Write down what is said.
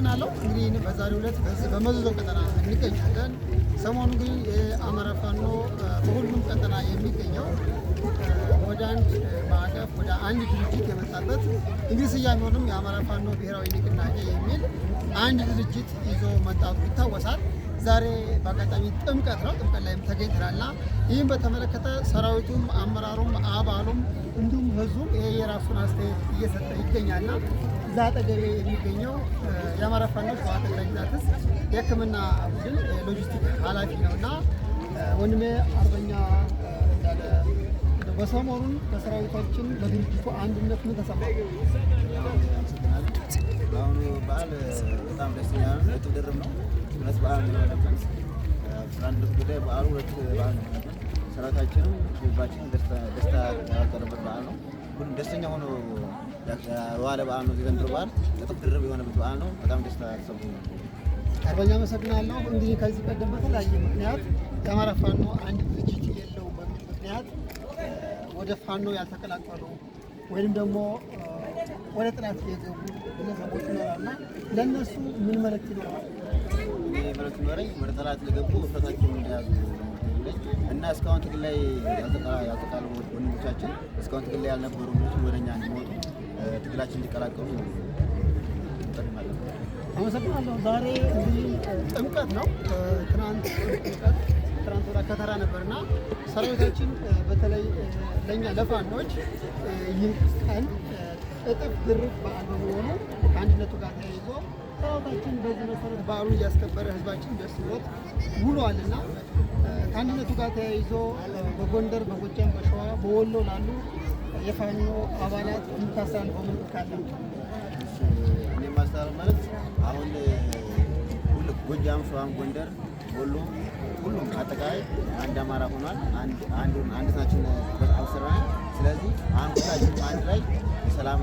አመሰግናለሁ። እንግዲህ በዛሬው ዕለት በመዘዞ ቀጠና እንገኛለን። ሰሞኑ ግን የአማራ ፋኖ በሁሉም ቀጠና የሚገኘው ወደ አንድ ማዕቀፍ ወደ አንድ ድርጅት የመጣበት እንግዲህ ስያሜውንም የአማራ ፋኖ ብሔራዊ ንቅናቄ የሚል አንድ ድርጅት ይዞ መምጣቱ ይታወሳል። ዛሬ በአጋጣሚ ጥምቀት ነው። ጥምቀት ላይም ተገኝተናልና ይህም በተመለከተ ሰራዊቱም አመራሩም አባሉም እንዲሁም ህዝቡም የራሱን አስተያየት እየሰጠ ይገኛልና እዛ አጠገቤ የሚገኘው የአማራ ፋኖ ሸዋ ጠቅላይ ግዛት ዕዝ የሕክምና ቡድን ሎጂስቲክ ኃላፊ ነውና ወንድሜ አርበኛ እንዳለ በሰሞኑን በሰራዊታችን በድርጅቱ አንድነት ምን ተሰማ? በአሁኑ በዓል በጣም ደስተኛ ነው። ሁለት ድርብ ነው። ሁለት በዓል ነው ያለብን። አንድ ጉዳይ በዓሉ ሁለት በዓል ነው። ሰራዊታችንም ህዝባችን ደስታ ያቀረበት በዓል ነው። ሁሉም ደስተኛ ሆኖ የዋለ በዓል ነው። ዘንድሮ በዓል እጥፍ ድርብ የሆነበት በዓል ነው። በጣም ደስታ ተሰምቶኛል። አርበኛ አመሰግናለሁ። እንግዲህ ከዚህ ቀደም በተለያየ ምክንያት የአማራ ፋኖ አንድ ድርጅት የለውም በሚል ምክንያት ወደ ፋኖ ያልተቀላቀሉ ወይም ደግሞ ወደ ጥላት የገቡ ግለሰቦች ይኖራልና ለእነሱ ምን መልእክት ይኖራል? መልእክት ይኖረኝ ወደ ጠላት ለገቡ እፍረታቸውን እንደያዙ እና እስካሁን ትግል ላይ ያልተቃሉ ወንድሞቻችን እስካሁን ትግል ላይ ያልነበሩ ወደ እኛ እንዲመጡ ትግላችን እንዲቀላቀሉ እንጠቅማለን። አመሰግናለሁ። ዛሬ እንግዲህ ጥምቀት ነው። ትናንት ወደ ከተራ ነበርና ሰራዊታችን በተለይ ለእኛ ለፋኖች ይህ ቀን እጥፍ ድርብ በዓል በመሆኑ ከአንድነቱ ጋር ተያይዞ ሰራዊታችን በዚህ መሰረት በዓሉን እያስከበረ ህዝባችን ደስ ብሎት ውሏልና ከአንድነቱ ጋር ተያይዞ በጎንደር፣ በጎጃም፣ በሸዋ፣ በወሎ ላሉ የፋኖ አባላት የምታስተላልፈው መልዕክት ካለ? እኔ የማስተላልፈው መልዕክት አሁን ጎጃም፣ ሸዋም፣ ጎንደር፣ ወሎ ሁሉም አጠቃላይ አንድ አማራ ሆኗል። አንድነታችን አልሰራንም። ስለዚህ አሁን ሁላችንም አንድ ላይ ሰላም